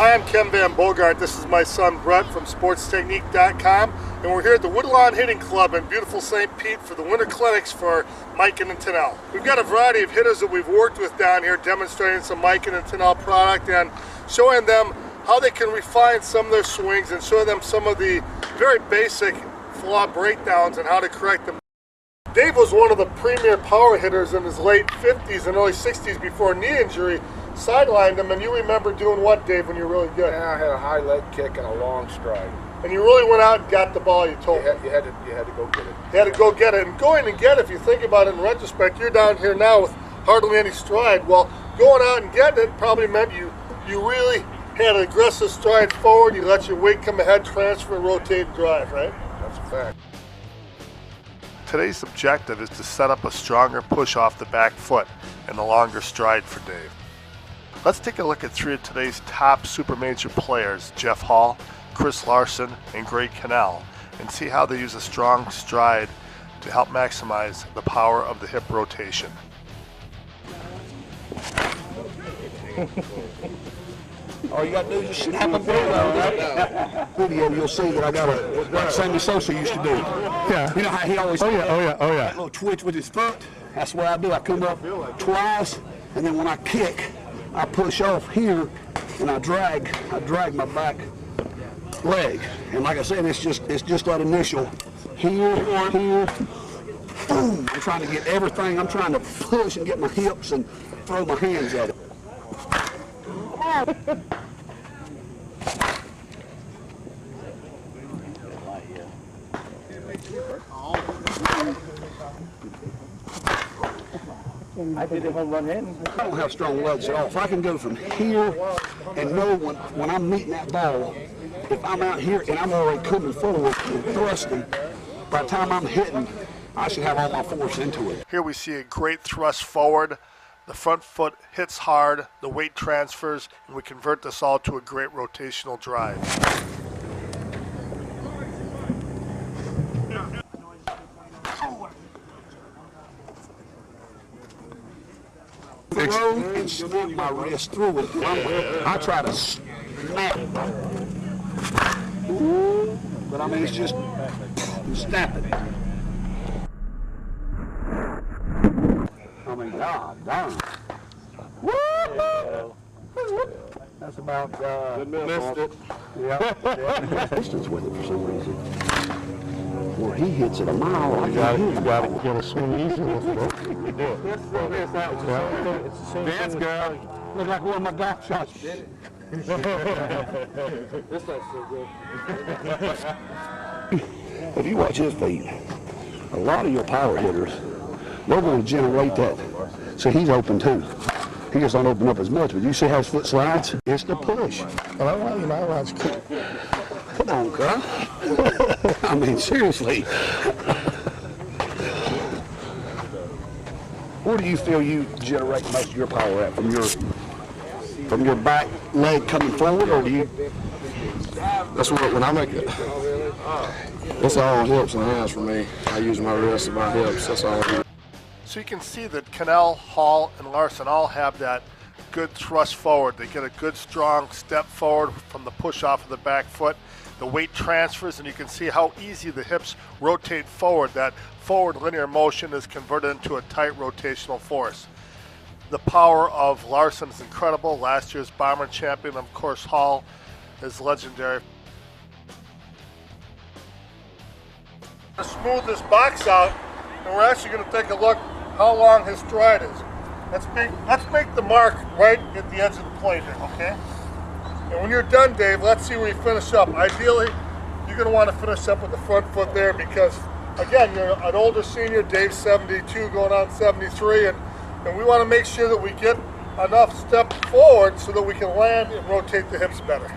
Hi, I'm Ken Van Bogart. This is my son Brett from SportsTechnique.com, and we're here at the Woodlawn Hitting Club in beautiful St. Pete for the winter clinics for Miken and Tennell. We've got a variety of hitters that we've worked with down here demonstrating some Miken and Tennell product and showing them how they can refine some of their swings and showing them some of the very basic flaw breakdowns and how to correct them. Dave was one of the premier power hitters in his late 50s and early 60s before knee injury sidelined him, and you remember doing what, Dave, when you were really good? Yeah, I had a high leg kick and a long stride. And you really went out and got the ball, you told me. You had to go get it. You had to go get it. And going and get it, if you think about it in retrospect, you're down here now with hardly any stride. Well, going out and getting it probably meant you really had an aggressive stride forward, you let your weight come ahead, transfer, rotate, and drive, right? That's a fact. Today's objective is to set up a stronger push off the back foot and a longer stride for Dave. Let's take a look at three of today's top super major players, Jeff Hall, Chris Larson, and Greg Cannell, and see how they use a strong stride to help maximize the power of the hip rotation. All you got to do is just snap them down, right? Video, you'll see that I got what Sammy Sosa used to do. Yeah. You know how he always Oh yeah. that little twitch with his foot? That's what I do. I come up twice, and then when I kick, I push off here, and I drag my back leg. And like I said, it's just that initial here, boom. I'm trying to get everything. I'm trying to push and get my hips and throw my hands at it. I did it home run in. I don't have strong legs at all. If I can go from here and know when I'm meeting that ball, if I'm out here and I'm already coming forward and thrusting, by the time I'm hitting, I should have all my force into it. Here we see a great thrust forward. The front foot hits hard, the weight transfers, and we convert this all to a great rotational drive. And snap my wrist through it. I try to snap it. But I mean, it's just snap it. I mean, God darn. That's about, missed it. Yeah. Distance with it for some reason. Where he hits it a mile, You got to get a swing easy with it. You do it. It's the same Dance girl. Look like one of my golf shots. This is so good. If you watch his feet, a lot of your power hitters, they're going to generate that. So he's open too. He just don't open up as much, but you see how his foot slides? It's the push. Well, I want you my ride's cool. Come on, girl. I mean, seriously. Where do you feel you generate most of your power at? From your back leg coming forward, or do you? That's what, when I make it, it's all hips and hands for me. I use my wrists and my hips, that's all I do. So you can see that Cannell, Hall, and Larson all have that good thrust forward. They get a good strong step forward from the push off of the back foot. The weight transfers, and you can see how easy the hips rotate forward. That forward linear motion is converted into a tight rotational force. The power of Larson is incredible. Last year's Bomber champion, of course, Hall is legendary. To smooth this box out, and we're actually going to take a look how long his stride is. Let's make the mark right at the edge of the plate here, okay? And when you're done, Dave, let's see where you finish up. Ideally, you're going to want to finish up with the front foot there because, again, you're an older senior. Dave's 72, going on 73, and we want to make sure that we get enough step forward so that we can land and rotate the hips better.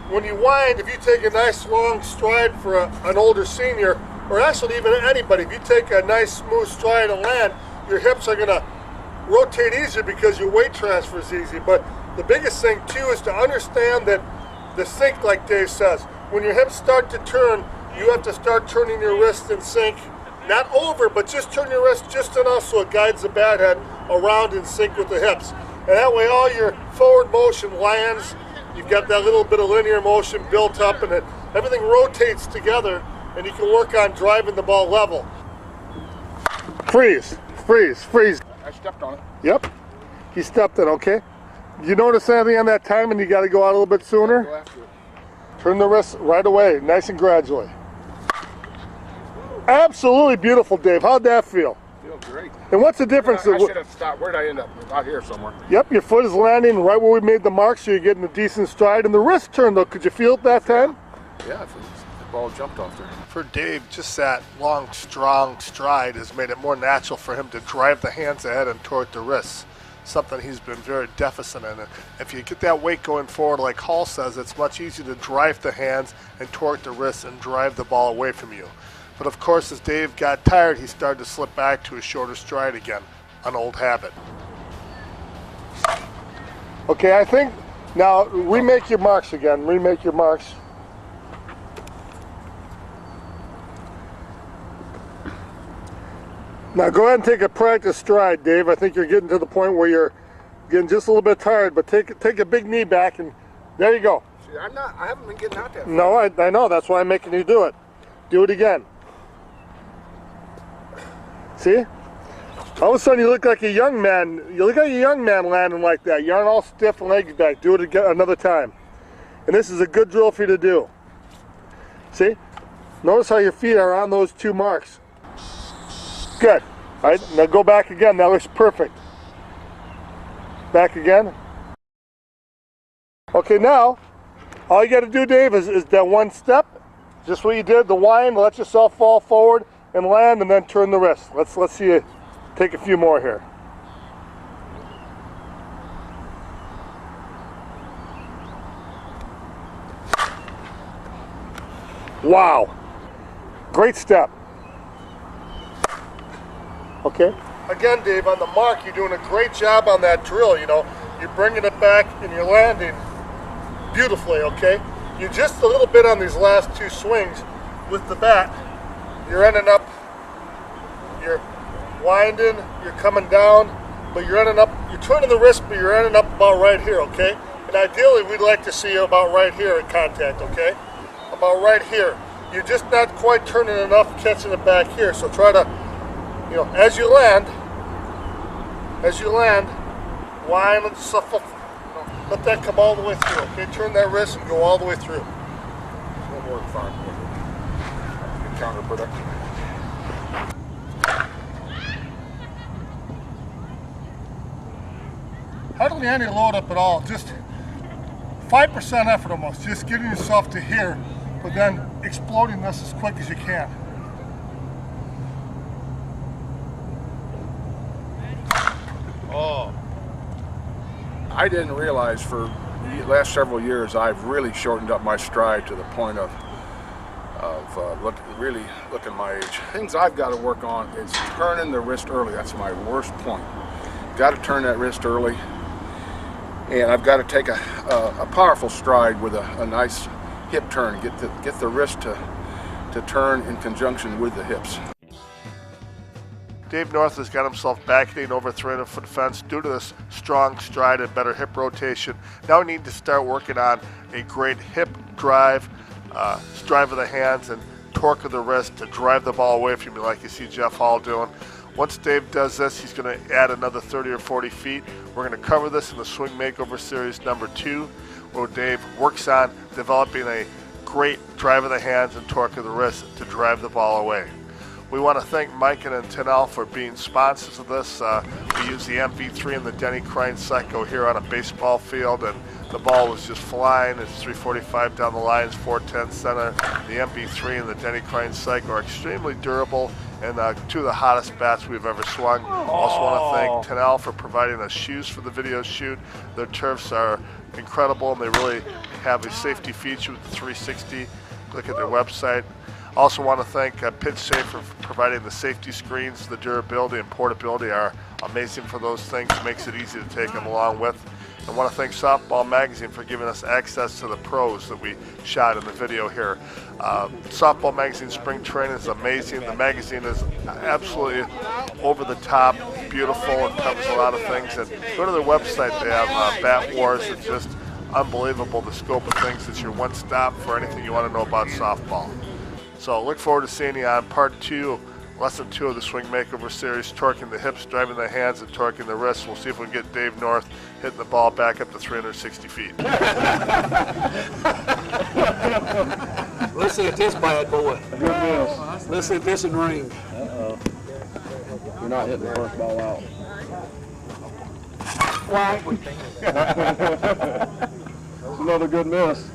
When you wind, if you take a nice long stride for an older senior, or actually even anybody, if you take a nice smooth stride and land, your hips are going to rotate easier because your weight transfer is easy. But the biggest thing too is to understand that the sync, like Dave says, when your hips start to turn, you have to start turning your wrist in sync, not over, but just turn your wrist just enough so it guides the bat head around in sync with the hips. And that way all your forward motion lands you've got that little bit of linear motion built up, and everything rotates together, and you can work on driving the ball level. Freeze, freeze, freeze. I stepped on it. Yep, he stepped it, okay. You notice anything on that time and you got to go out a little bit sooner? Go after it. Turn the wrist right away, nice and gradually. Absolutely beautiful, Dave. How'd that feel? Feels great. And what's the difference? I should have stopped. Where'd I end up? Out here somewhere. Yep, your foot is landing right where we made the mark, so you're getting a decent stride. And the wrist turn, though, could you feel it that time? Yeah, the ball jumped off there. For Dave, just that long, strong stride has made it more natural for him to drive the hands ahead and toward the wrists, something he's been very deficient in. And if you get that weight going forward, like Hall says, it's much easier to drive the hands and torque the wrists and drive the ball away from you. But of course, as Dave got tired, he started to slip back to a shorter stride again, an old habit. Okay, I think now remake your marks again. Remake your marks. Now go ahead and take a practice stride, Dave. I think you're getting to the point where you're getting just a little bit tired, but take a big knee back, and there you go. See, I haven't been getting out that far. No, I know. That's why I'm making you do it. Do it again. See? All of a sudden you look like a young man. You look like a young man landing like that. You aren't all stiff legs back. Do it again another time. And this is a good drill for you to do. See? Notice how your feet are on those two marks. Good. All right, now go back again. That looks perfect. Back again. Okay, now all you got to do, Dave, is that one step. Just what you did, the wind. Let yourself fall forward and land, and then turn the wrist. Let's see you take a few more here. Wow. Great step. Okay. Again, Dave, on the mark, you're doing a great job on that drill. You know, you're bringing it back and you're landing beautifully, okay? You're just a little bit on these last two swings with the bat. You're ending up, you're winding, you're coming down, but you're ending up, you're turning the wrist, but you're ending up about right here, okay? And ideally, we'd like to see you about right here at contact, okay? About right here. You're just not quite turning enough, catching it back here. So try to, you know, as you land, wind and stuff up. Let that come all the way through, okay? Turn that wrist and go all the way through. No more than 5 more. Counterproductive. Hardly any load up at all, just 5% effort almost, just getting yourself to here, but then exploding this as quick as you can. Oh. I didn't realize for the last several years I've really shortened up my stride to the point of really looking my age. Things I've got to work on is turning the wrist early. That's my worst point. Got to turn that wrist early, and I've got to take a powerful stride with a nice hip turn. Get the wrist to turn in conjunction with the hips. Dave North has got himself back hitting over 300-foot fence due to this strong stride and better hip rotation. Now we need to start working on a great hip drive, drive of the hands, and torque of the wrist to drive the ball away from you like you see Jeff Hall doing. Once Dave does this, he's going to add another 30 or 40 feet. We're going to cover this in the Swing Makeover Series number 2, where Dave works on developing a great drive of the hands and torque of the wrist to drive the ball away. We want to thank Mike and Tinell for being sponsors of this. We use the MV3 and the Denny Crane Psycho here on a baseball field, and the ball was just flying. It's 345 down the line, it's 410 center. The MV3 and the Denny Crane Psycho are extremely durable and two of the hottest bats we've ever swung. Also want to thank Tinell for providing us shoes for the video shoot. Their turfs are incredible, and they really have a safety feature with the 360. Look at their website. Also want to thank PitchSafe for providing the safety screens. The durability and portability are amazing for those things. Makes it easy to take them along with. I want to thank Softball Magazine for giving us access to the pros that we shot in the video here. Softball Magazine Spring Training is amazing. The magazine is absolutely over the top, beautiful. It covers a lot of things. And go to their website. They have Bat Wars. It's just unbelievable, the scope of things. It's your one stop for anything you want to know about softball. So look forward to seeing you on part 2, lesson 2 of the Swing Makeover series, torquing the hips, driving the hands, and torquing the wrists. We'll see if we can get Dave North hitting the ball back up to 360 feet. Listen at this bad boy. Good miss. Listen at this and ring. You're not hitting the first ball out. Why? Another good miss.